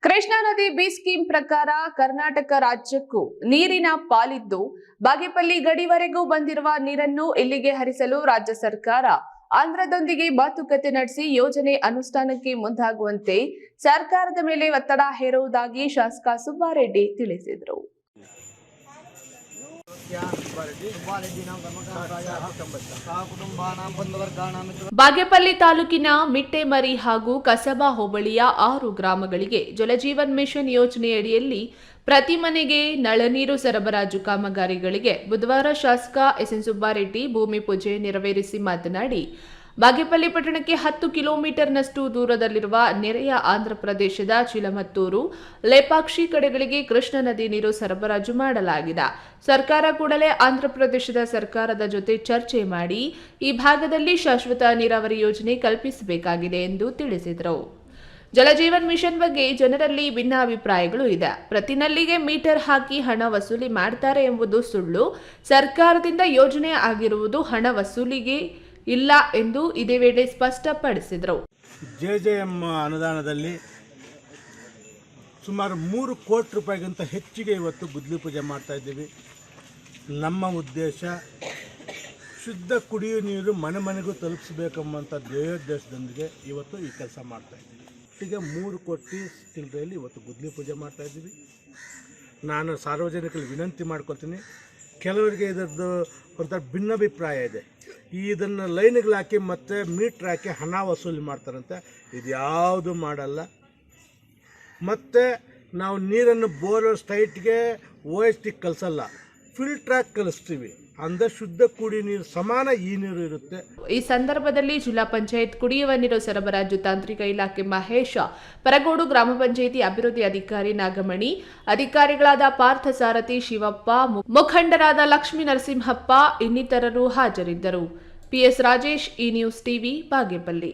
ಕೃಷ್ಣಾ ನದಿ B scheme ಪ್ರಕಾರ ಕರ್ನಾಟಕ ರಾಜ್ಯಕ್ಕೂ ನೀರಿನ ಪಾಲಿದ್ದು ಬಾಗೇಪಲ್ಲಿ ಗಡಿವರೆಗೂ ಬಂದಿರುವ ನೀರನ್ನು ಇಲ್ಲಿಗೆ ಹರಿಸಲು ರಾಜ್ಯ ಸರ್ಕಾರ ಆಂಧ್ರದೊಂದಿಗೆ ಮಾತುಕತೆ ನಡೆಸಿ ಯೋಜನೆ ಅನುಷ್ಠಾನಕ್ಕೆ ಮುಂದಾಗುವಂತೆ ಸರ್ಕಾರದ ಮೇಲೆ ಒತ್ತಡ ಹೇರುವುದಾಗಿ ಶಾಸಕ ಸುಬ್ಬಾರೆಡ್ಡಿ ತಿಳಿಸಿದರು. ಬಾಗೇಪಲ್ಲಿ ತಾಲೂಕಿನ ಮಿಟ್ಟೆಮರಿ ಹಾಗೂ ಕಸಬಾ ಹೋಬಳಿಯ 6 ಗ್ರಾಮಗಳಿಗೆ ಜಲಜೀವನ್ ಮಿಷನ್ ಯೋಜನೆಯಡಿಯಲ್ಲಿ ಪ್ರತಿ ಮನೆಗೆ ನಳ ನೀರು ಸರಬರಾಜು ಕಾಮಗಾರಿಗಳಿಗೆ ಬುಧವಾರ ಶಾಸಕ ಎಸ್ಎನ್ ಸುಬ್ಬಾರೆಡ್ಡಿ ಭೂಮಿ ಪೂಜೆ ನೆರವೇರಿಸಿ ಮಾತನಾಡಿ, ಬಾಗೇಪಲ್ಲಿ ಪಟ್ಟಣಕ್ಕೆ 10 ಕಿಲೋಮೀಟರ್ನಷ್ಟು ದೂರದಲ್ಲಿರುವ ನೆರೆಯ ಆಂಧ್ರಪ್ರದೇಶದ ಚಿಲಮತ್ತೂರು, ಲೇಪಾಕ್ಷಿ ಕಡೆಗಳಿಗೆ ಕೃಷ್ಣಾ ನದಿ ನೀರು ಸರಬರಾಜು ಮಾಡಲಾಗಿದೆ. ಸರ್ಕಾರ ಕೂಡಲೇ ಆಂಧ್ರಪ್ರದೇಶದ ಸರ್ಕಾರದ ಜೊತೆ ಚರ್ಚೆ ಮಾಡಿ ಈ ಭಾಗದಲ್ಲಿ ಶಾಶ್ವತ ನೀರಾವರಿ ಯೋಜನೆ ಕಲ್ಪಿಸಬೇಕಾಗಿದೆ ಎಂದು ತಿಳಿಸಿದರು. ಜಲಜೀವನ್ ಮಿಷನ್ ಬಗ್ಗೆ ಜನರಲ್ಲಿ ಭಿನ್ನಾಭಿಪ್ರಾಯಗಳು ಇದೆ. ಪ್ರತಿ ನಲ್ಲಿಗೆ ಮೀಟರ್ ಹಾಕಿ ಹಣ ವಸೂಲಿ ಮಾಡ್ತಾರೆ ಎಂಬುದು ಸುಳ್ಳು. ಸರ್ಕಾರದಿಂದ ಯೋಜನೆ ಆಗಿರುವುದು ಹಣ ವಸೂಲಿಗೆ ಇಲ್ಲ ಎಂದು ಇದೇ ವೇಳೆ ಸ್ಪಷ್ಟಪಡಿಸಿದರು. ಜೆಜೆಎಂ ಅನುದಾನದಲ್ಲಿ ಸುಮಾರು 3 ಕೋಟಿ ರೂಪಾಯಿಗಿಂತ ಹೆಚ್ಚಿಗೆ ಇವತ್ತು ಗುದ್ಲಿ ಪೂಜೆ ಮಾಡ್ತಾ ಇದ್ದೀವಿ. ನಮ್ಮ ಉದ್ದೇಶ ಶುದ್ಧ ಕುಡಿಯುವ ನೀರು ಮನೆ ಮನೆಗೂ ತಲುಪಿಸಬೇಕೆಂಬಂಥ ಧ್ಯೇಯೋದ್ದೇಶದೊಂದಿಗೆ ಇವತ್ತು ಈ ಕೆಲಸ ಮಾಡ್ತಾ ಇದ್ದೀವಿ. ಈಗ 3 ಕೋಟಿ ಚಿಲ್ಲರೆಯಲ್ಲಿ ಇವತ್ತು ಗುದ್ಲಿ ಪೂಜೆ ಮಾಡ್ತಾ ಇದ್ದೀವಿ. ನಾನು ಸಾರ್ವಜನಿಕರಿಗೆ ವಿನಂತಿ ಮಾಡ್ಕೊತೀನಿ, ಕೆಲವರಿಗೆ ಇದರದ್ದು ಒಂಥರ ಭಿನ್ನಾಭಿಪ್ರಾಯ ಇದೆ. ಇದನ್ನು ಲೈನ್ಗಳು ಹಾಕಿ ಮತ್ತು ಮೀಟ್ರ್ ಹಾಕಿ ಹಣ ವಸೂಲಿ ಮಾಡ್ತಾರಂತೆ. ಇದು ಯಾವುದು ಮಾಡಲ್ಲ. ಮತ್ತು ನಾವು ನೀರನ್ನು ಬೋರ್ವೆಲ್ ಸ್ಟೈಟ್ಗೆ OST ಕಲಿಸಲ್ಲ, ಫಿಲ್ಟ್ರಾಗಿ ಕಲಿಸ್ತೀವಿ. ಅಂದ ಶುದ್ಧ ಕುಡಿಯುವ ನೀರು ಸಮಾನ ಈ ನೀರು ಇರುತ್ತೆ. ಈ ಸಂದರ್ಭದಲ್ಲಿ ಜಿಲ್ಲಾ ಪಂಚಾಯತ್ ಕುಡಿಯುವ ನೀರು ಸರಬರಾಜು ತಾಂತ್ರಿಕ ಇಲಾಖೆ ಮಹೇಶ, ಪರಗೋಡು ಗ್ರಾಮ ಪಂಚಾಯಿತಿ ಅಭಿವೃದ್ಧಿ ಅಧಿಕಾರಿ ನಾಗಮಣಿ, ಅಧಿಕಾರಿಗಳಾದ ಪಾರ್ಥ ಸಾರಥಿ, ಶಿವಪ್ಪ, ಮುಖಂಡರಾದ ಲಕ್ಷ್ಮೀ ನರಸಿಂಹಪ್ಪ ಇನ್ನಿತರರು ಹಾಜರಿದ್ದರು. PS ರಾಜೇಶ್, ಈ ನ್ಯೂಸ್ ಟಿವಿ, ಬಾಗೇಪಲ್ಲಿ.